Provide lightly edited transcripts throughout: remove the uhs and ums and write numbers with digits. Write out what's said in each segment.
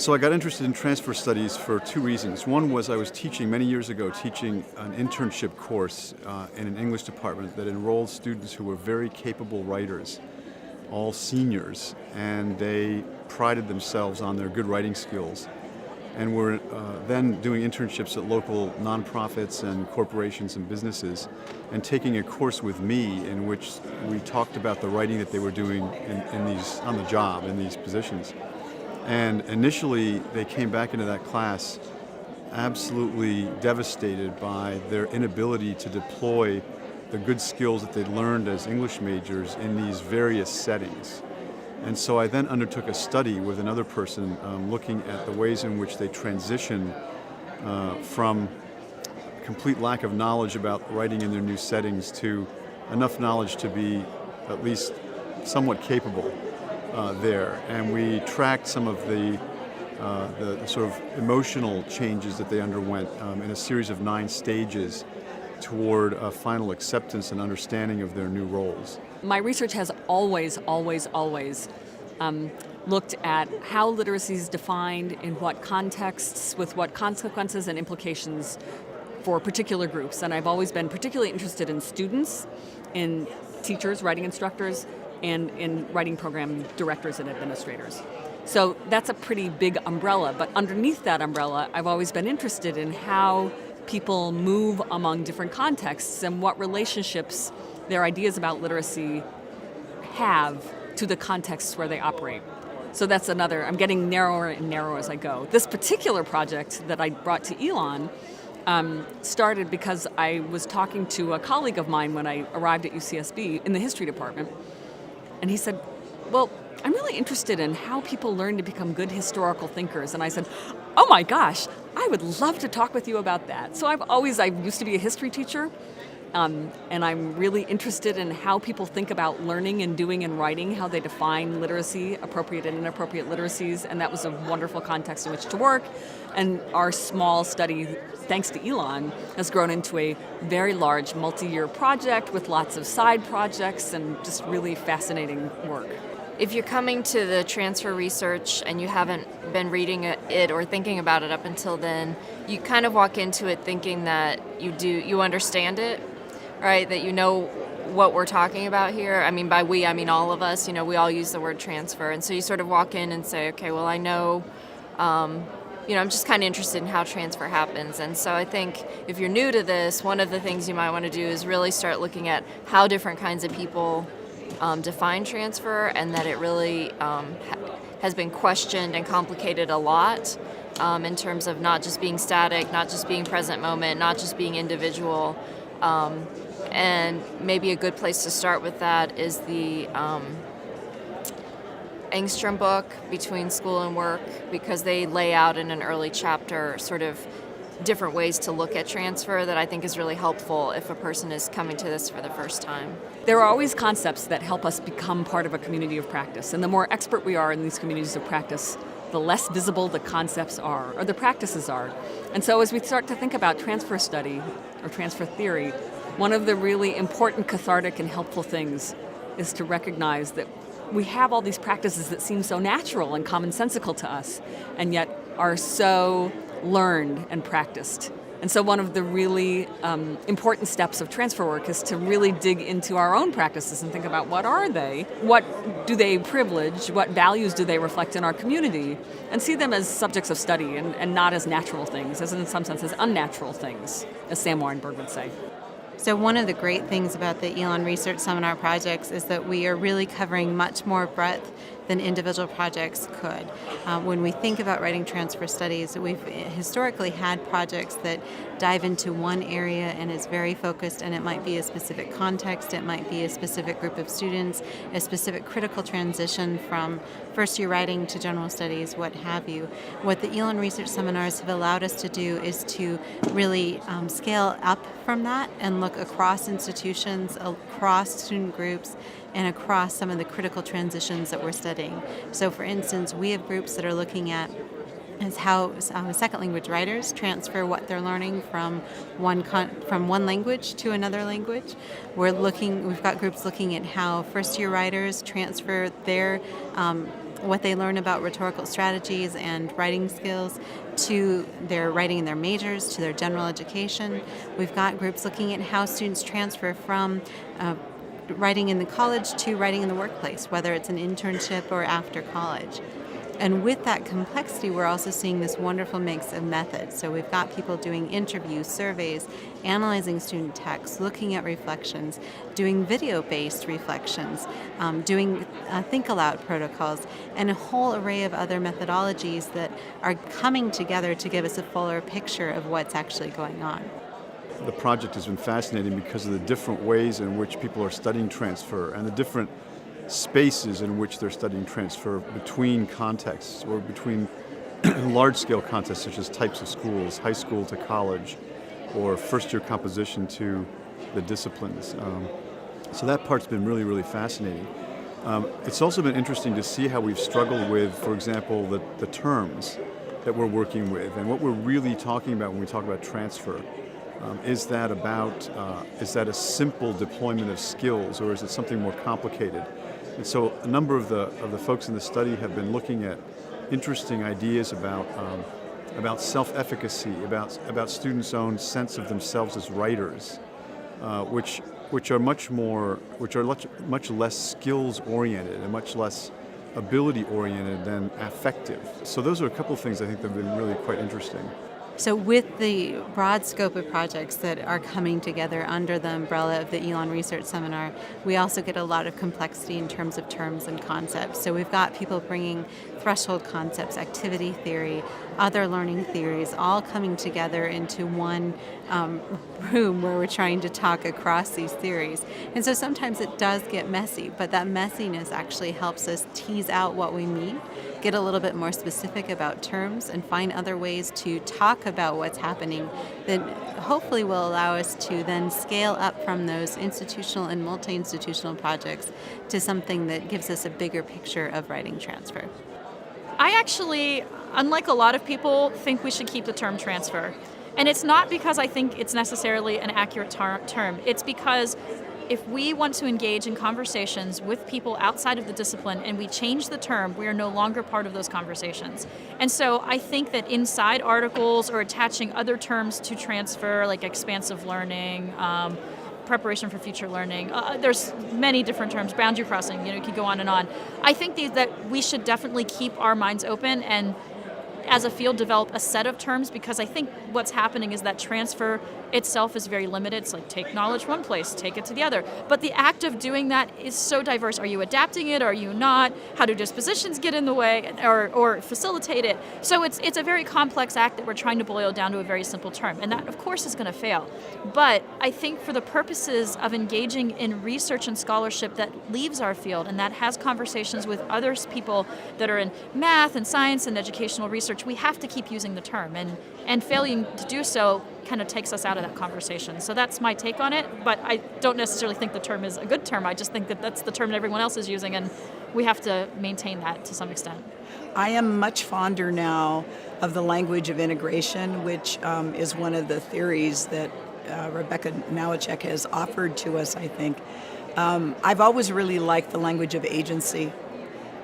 So I got interested in transfer studies for two reasons. One was I was teaching many years ago, teaching an internship course in an English department that enrolled students who were very capable writers, all seniors, and they prided themselves on their good writing skills, and were then doing internships at local nonprofits and corporations and businesses, and taking a course with me in which we talked about the writing that they were doing on the job in these positions. And initially, they came back into that class absolutely devastated by their inability to deploy the good skills that they'd learned as English majors in these various settings. And so I then undertook a study with another person looking at the ways in which they transition from complete lack of knowledge about writing in their new settings to enough knowledge to be at least somewhat capable there. And we tracked some of the sort of emotional changes that they underwent in a series of 9 stages toward a final acceptance and understanding of their new roles. My research has always looked at how literacy is defined, in what contexts, with what consequences and implications for particular groups. And I've always been particularly interested in students, in teachers, writing instructors, and in writing program directors and administrators. So that's a pretty big umbrella, but underneath that umbrella, I've always been interested in how people move among different contexts and what relationships their ideas about literacy have to the contexts where they operate. So that's another, I'm getting narrower and narrower as I go. This particular project that I brought to Elon started because I was talking to a colleague of mine when I arrived at UCSB in the history department. And he said, well, I'm really interested in how people learn to become good historical thinkers. And I said, oh my gosh, I would love to talk with you about that. So I used to be a history teacher, and I'm really interested in how people think about learning and doing and writing, how they define literacy, appropriate and inappropriate literacies, and that was a wonderful context in which to work. And our small study, thanks to Elon, has grown into a very large multi-year project with lots of side projects and just really fascinating work. If you're coming to the transfer research and you haven't been reading it or thinking about it up until then, you kind of walk into it thinking that you understand it, right? That you know what we're talking about here. I mean, by we, I mean all of us. We all use the word transfer. And so you sort of walk in and say, okay, well, I know, I'm just kind of interested in how transfer happens. And so I think if you're new to this, one of the things you might want to do is really start looking at how different kinds of people define transfer, and that it really has been questioned and complicated a lot in terms of not just being static, not just being present moment, not just being individual. And maybe a good place to start with that is the Engstrom book, Between School and Work, because they lay out in an early chapter sort of different ways to look at transfer that I think is really helpful if a person is coming to this for the first time. There are always concepts that help us become part of a community of practice, and the more expert we are in these communities of practice, the less visible the concepts are, or the practices are. And so as we start to think about transfer study or transfer theory, one of the really important cathartic and helpful things is to recognize that we have all these practices that seem so natural and commonsensical to us, and yet are so learned and practiced. And so one of the really important steps of transfer work is to really dig into our own practices and think about what are they, what do they privilege, what values do they reflect in our community, and see them as subjects of study and not as natural things, as in some sense as unnatural things, as Sam Weinberg would say. So one of the great things about the Elon Research Seminar projects is that we are really covering much more breadth than individual projects could. When we think about writing transfer studies, we've historically had projects that dive into one area and is very focused, and it might be a specific context, it might be a specific group of students, a specific critical transition from first year writing to general studies, what have you. What the Elon Research Seminars have allowed us to do is to really scale up from that and look across institutions, across student groups, and across some of the critical transitions that we're studying. So for instance, we have groups that are looking at is how second language writers transfer what they're learning from one language to another language. We've got groups looking at how first year writers transfer their what they learn about rhetorical strategies and writing skills to their writing in their majors, to their general education. We've got groups looking at how students transfer from writing in the college to writing in the workplace, whether it's an internship or after college. And with that complexity, we're also seeing this wonderful mix of methods. So we've got people doing interviews, surveys, analyzing student text, looking at reflections, doing video-based reflections, doing think-aloud protocols, and a whole array of other methodologies that are coming together to give us a fuller picture of what's actually going on. The project has been fascinating because of the different ways in which people are studying transfer and the different spaces in which they're studying transfer between contexts or between large-scale contexts such as types of schools, high school to college, or first-year composition to the disciplines. So that part's been really, really fascinating. It's also been interesting to see how we've struggled with, for example, the terms that we're working with, and what we're really talking about when we talk about transfer. Is that a simple deployment of skills, or is it something more complicated? And so a number of the folks in the study have been looking at interesting ideas about self-efficacy, about students' own sense of themselves as writers, which are much less skills oriented and much less ability oriented than affective. So those are a couple of things I think that have been really quite interesting. So with the broad scope of projects that are coming together under the umbrella of the Elon Research Seminar, we also get a lot of complexity in terms of terms and concepts. So we've got people bringing threshold concepts, activity theory, other learning theories, all coming together into one room where we're trying to talk across these theories. And so sometimes it does get messy, but that messiness actually helps us tease out what we mean, get a little bit more specific about terms, and find other ways to talk about what's happening that hopefully will allow us to then scale up from those institutional and multi-institutional projects to something that gives us a bigger picture of writing transfer. I actually, unlike a lot of people, think we should keep the term transfer. And it's not because I think it's necessarily an accurate term. It's because if we want to engage in conversations with people outside of the discipline and we change the term, we are no longer part of those conversations. And so I think that inside articles or attaching other terms to transfer, like expansive learning, preparation for future learning, there's many different terms, boundary crossing, you could go on and on. I think that we should definitely keep our minds open and as a field develop a set of terms, because I think what's happening is that transfer itself is very limited. It's like take knowledge one place, take it to the other. But the act of doing that is so diverse. Are you adapting it? Are you not? How do dispositions get in the way or facilitate it? So it's a very complex act that we're trying to boil down to a very simple term. And that, of course, is going to fail. But I think for the purposes of engaging in research and scholarship that leaves our field and that has conversations with other people that are in math and science and educational research, we have to keep using the term. And failing to do so kind of takes us out of that conversation. So that's my take on it, but I don't necessarily think the term is a good term. I just think that that's the term that everyone else is using, and we have to maintain that to some extent. I am much fonder now of the language of integration, which is one of the theories that Rebecca Nowacek has offered to us, I think. I've always really liked the language of agency.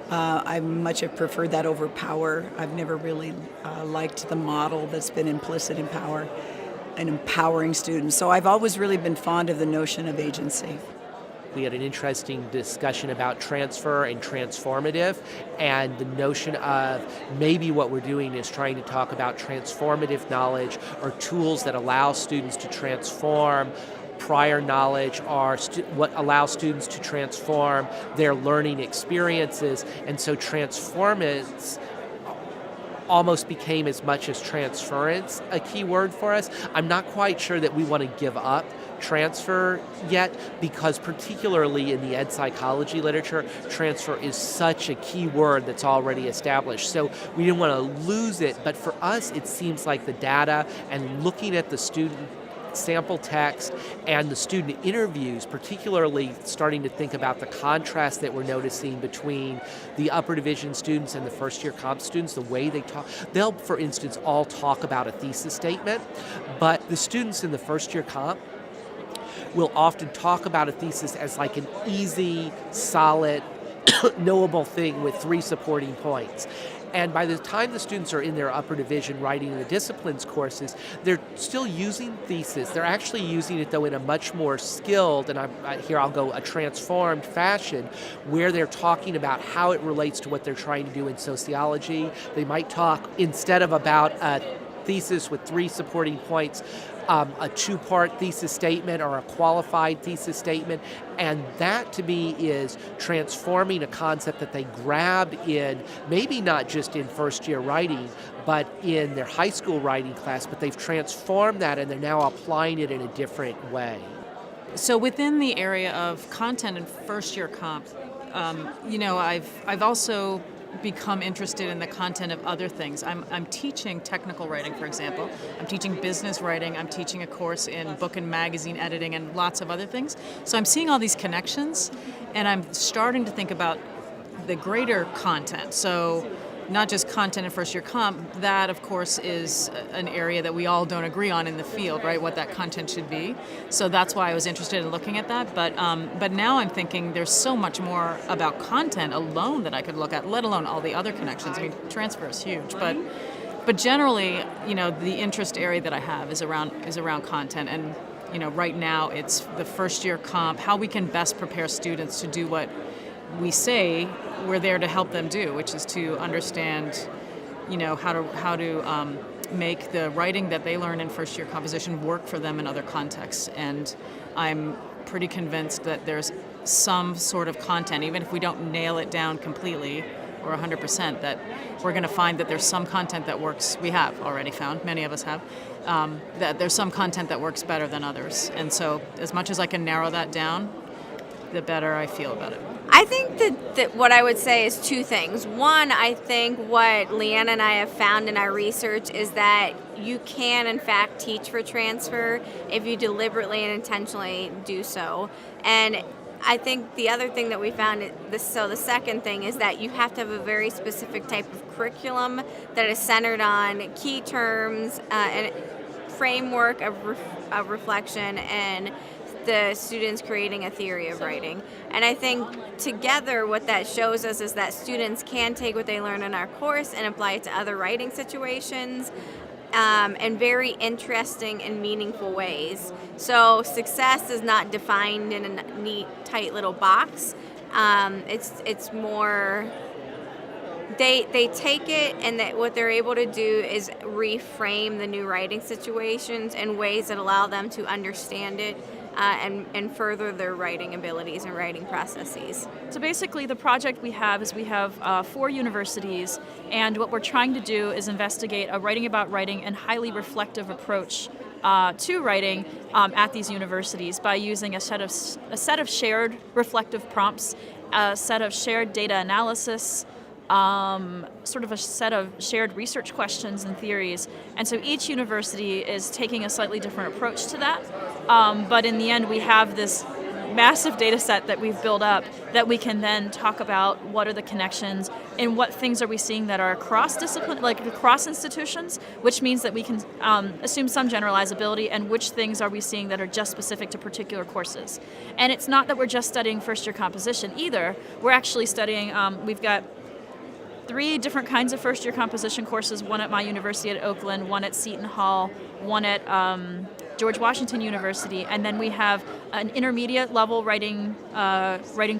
I much have preferred that over power. I've never really liked the model that's been implicit in power and empowering students. So I've always really been fond of the notion of agency. We had an interesting discussion about transfer and transformative, and the notion of maybe what we're doing is trying to talk about transformative knowledge or tools that allow students to transform prior knowledge or what allows students to transform their learning experiences. And so transformance almost became as much as transference a key word for us. I'm not quite sure that we want to give up transfer yet, because particularly in the ed psychology literature, transfer is such a key word that's already established. So we didn't want to lose it, but for us it seems like the data and looking at the student sample text and the student interviews, particularly starting to think about the contrast that we're noticing between the upper division students and the first year comp students, the way they talk. They'll, for instance, all talk about a thesis statement, but the students in the first year comp will often talk about a thesis as like an easy, solid knowable thing with 3 supporting points. And by the time the students are in their upper division writing the disciplines courses, they're still using thesis. They're actually using it, though, in a much more skilled, and here I'll go, a transformed fashion, where they're talking about how it relates to what they're trying to do in sociology. They might talk, instead of about a thesis with 3 supporting points, a 2-part thesis statement or a qualified thesis statement. And that, to me, is transforming a concept that they grabbed in, maybe not just in first-year writing, but in their high school writing class, but they've transformed that and they're now applying it in a different way. So within the area of content and first-year comp, I've also become interested in the content of other things. I'm teaching technical writing, for example. I'm teaching business writing. I'm teaching a course in book and magazine editing and lots of other things. So I'm seeing all these connections, and I'm starting to think about the greater content. So not just content in first year comp, that of course is an area that we all don't agree on in the field, right? What that content should be. So that's why I was interested in looking at that. But now I'm thinking there's so much more about content alone that I could look at, let alone all the other connections. I mean, transfer is huge, but generally, the interest area that I have is around content. And right now it's the first year comp, how we can best prepare students to do what we say we're there to help them do, which is to understand, how to make the writing that they learn in first year composition work for them in other contexts. And I'm pretty convinced that there's some sort of content, even if we don't nail it down completely or 100%, that we're going to find that there's some content that works. We have already found, many of us have, that there's some content that works better than others. And so as much as I can narrow that down, the better I feel about it. I think that what I would say is 2 things. One, I think what Leanna and I have found in our research is that you can, in fact, teach for transfer if you deliberately and intentionally do so. And I think the other thing that we found, the second thing is that you have to have a very specific type of curriculum that is centered on key terms and framework of reflection and the students creating a theory of writing. And I think together what that shows us is that students can take what they learn in our course and apply it to other writing situations in very interesting and meaningful ways. So success is not defined in a neat, tight little box. It's more, they take it, and that what they're able to do is reframe the new writing situations in ways that allow them to understand it and further their writing abilities and writing processes. So basically the project we have is we have 4 universities, and what we're trying to do is investigate a writing about writing and highly reflective approach to writing at these universities by using a set of shared reflective prompts, a set of shared data analysis, sort of a set of shared research questions and theories. And so each university is taking a slightly different approach to that. But in the end, we have this massive data set that we've built up that we can then talk about what are the connections and what things are we seeing that are cross-discipline, like across institutions, which means that we can assume some generalizability, and which things are we seeing that are just specific to particular courses. And it's not that we're just studying first-year composition either. We're actually studying, we've got 3 different kinds of first-year composition courses, one at my university at Oakland, one at Seton Hall, one at George Washington University, and then we have an intermediate level writing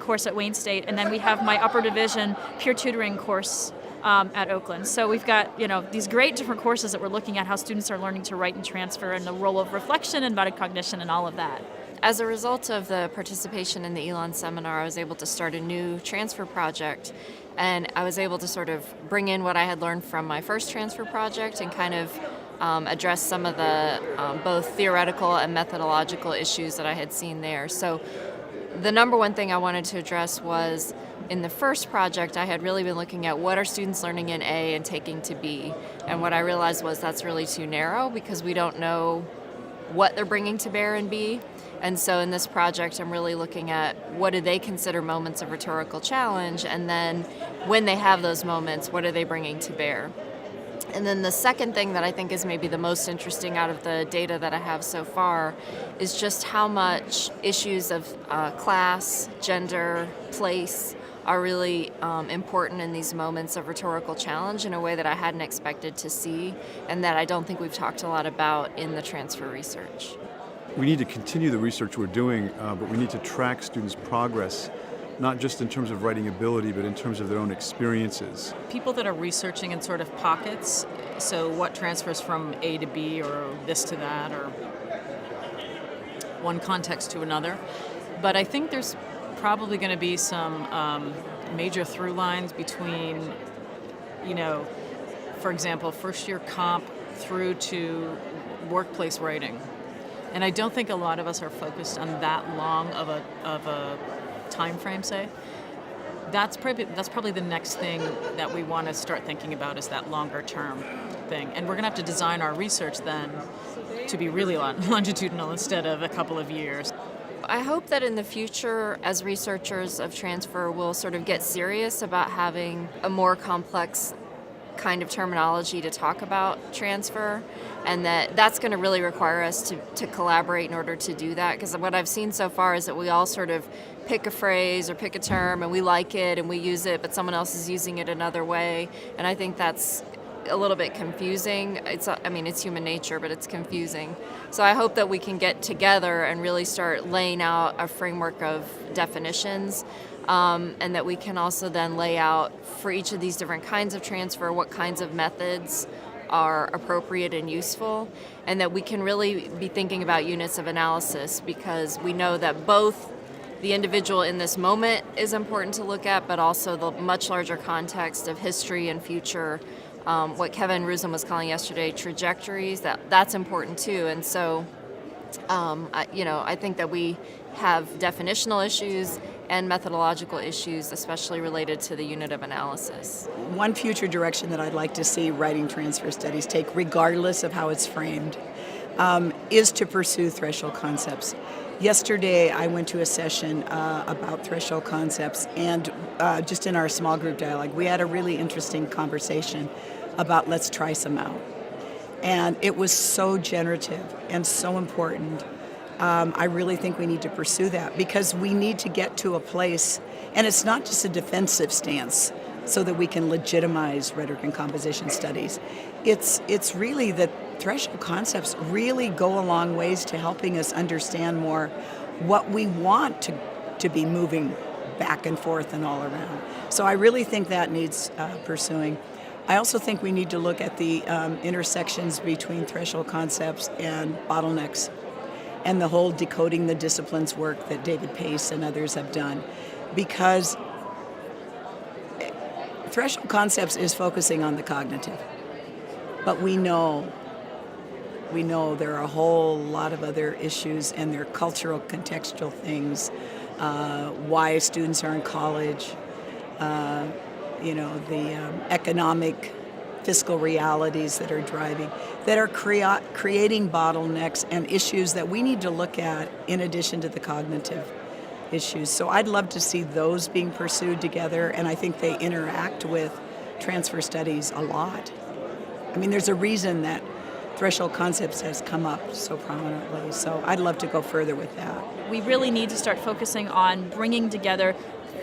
course at Wayne State, and then we have my upper division peer tutoring course at Oakland. So we've got these great different courses that we're looking at how students are learning to write and transfer, and the role of reflection and metacognition and all of that. As a result of the participation in the Elon Seminar, I was able to start a new transfer project, and I was able to sort of bring in what I had learned from my first transfer project and kind of address some of the both theoretical and methodological issues that I had seen there. So the number one thing I wanted to address was, in the first project, I had really been looking at what are students learning in A and taking to B. And what I realized was that's really too narrow because we don't know what they're bringing to bear in B. And so in this project, I'm really looking at what do they consider moments of rhetorical challenge, and then when they have those moments, what are they bringing to bear? And then the second thing that I think is maybe the most interesting out of the data that I have so far is just how much issues of class, gender, place are really important in these moments of rhetorical challenge in a way that I hadn't expected to see, and that I don't think we've talked a lot about in the transfer research. We need to continue the research we're doing, but we need to track students' progress, not just in terms of writing ability, but in terms of their own experiences. People that are researching in sort of pockets, so what transfers from A to B or this to that or one context to another. But I think there's probably going to be some major through lines between, for example, first year comp through to workplace writing. And I don't think a lot of us are focused on that long of a time frame, say. That's probably the next thing that we want to start thinking about, is that longer term thing. And we're going to have to design our research then to be really longitudinal instead of a couple of years. I hope that in the future, as researchers of transfer, we'll sort of get serious about having a more complex kind of terminology to talk about transfer, and that's going to really require us to collaborate in order to do that, because what I've seen so far is that we all sort of pick a phrase or pick a term and we like it and we use it, but someone else is using it another way, and I think that's a little bit confusing. It's human nature, but it's confusing. So I hope that we can get together and really start laying out a framework of definitions, and that we can also then lay out for each of these different kinds of transfer what kinds of methods are appropriate and useful, and that we can really be thinking about units of analysis, because we know that both the individual in this moment is important to look at, but also the much larger context of history and future, what Kevin Rusum was calling yesterday trajectories, that's important too. And so I think that we have definitional issues and methodological issues, especially related to the unit of analysis. One future direction that I'd like to see writing transfer studies take, regardless of how it's framed, is to pursue threshold concepts. Yesterday, I went to a session about threshold concepts, and just in our small group dialogue, we had a really interesting conversation about let's try some out. And it was so generative and so important. I really think we need to pursue that, because we need to get to a place, and it's not just a defensive stance so that we can legitimize rhetoric and composition studies. It's really that threshold concepts really go a long ways to helping us understand more what we want to be moving back and forth and all around. So I really think that needs pursuing. I also think we need to look at the intersections between threshold concepts and bottlenecks, and the whole decoding the disciplines work that David Pace and others have done, because threshold concepts is focusing on the cognitive, but we know there are a whole lot of other issues, and there are cultural, contextual things, why students are in college, the economic, fiscal realities that are driving, that are creating bottlenecks and issues that we need to look at in addition to the cognitive issues. So I'd love to see those being pursued together, and I think they interact with transfer studies a lot. I mean, there's a reason that threshold concepts has come up so prominently, so I'd love to go further with that. We really need to start focusing on bringing together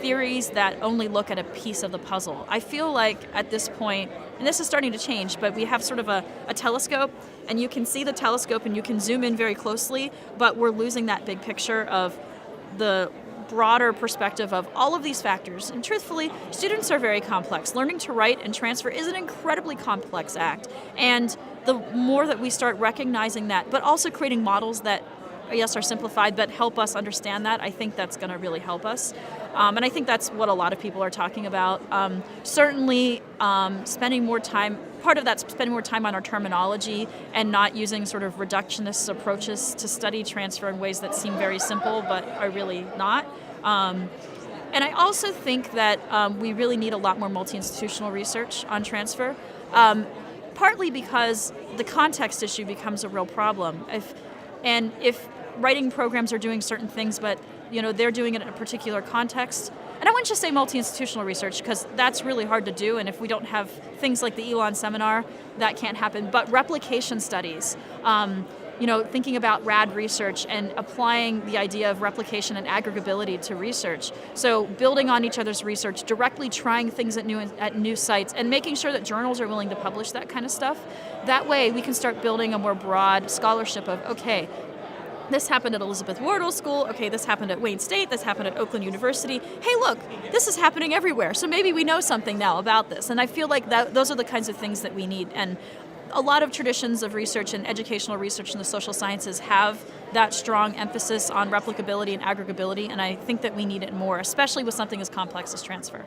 theories that only look at a piece of the puzzle. I feel like at this point, and this is starting to change, but we have sort of a telescope, and you can see the telescope and you can zoom in very closely, but we're losing that big picture of the broader perspective of all of these factors. And truthfully, students are very complex. Learning to write and transfer is an incredibly complex act. And the more that we start recognizing that, but also creating models that, yes, are simplified, but help us understand that, I think that's going to really help us. And I think that's what a lot of people are talking about. Certainly, spending more time, part of that's spending more time on our terminology and not using sort of reductionist approaches to study transfer in ways that seem very simple, but are really not. And I also think that we really need a lot more multi-institutional research on transfer, partly because the context issue becomes a real problem. If writing programs are doing certain things, but they're doing it in a particular context, and I wouldn't just say multi-institutional research because that's really hard to do, and if we don't have things like the Elon Seminar, that can't happen, but replication studies, thinking about rad research and applying the idea of replication and aggregability to research. So building on each other's research, directly trying things at new sites, and making sure that journals are willing to publish that kind of stuff. That way we can start building a more broad scholarship of, okay, this happened at Elizabeth Wardle School, okay, this happened at Wayne State, this happened at Oakland University. Hey, look, this is happening everywhere, so maybe we know something now about this. And I feel like those are the kinds of things that we need. And a lot of traditions of research and educational research in the social sciences have that strong emphasis on replicability and aggregability, and I think that we need it more, especially with something as complex as transfer.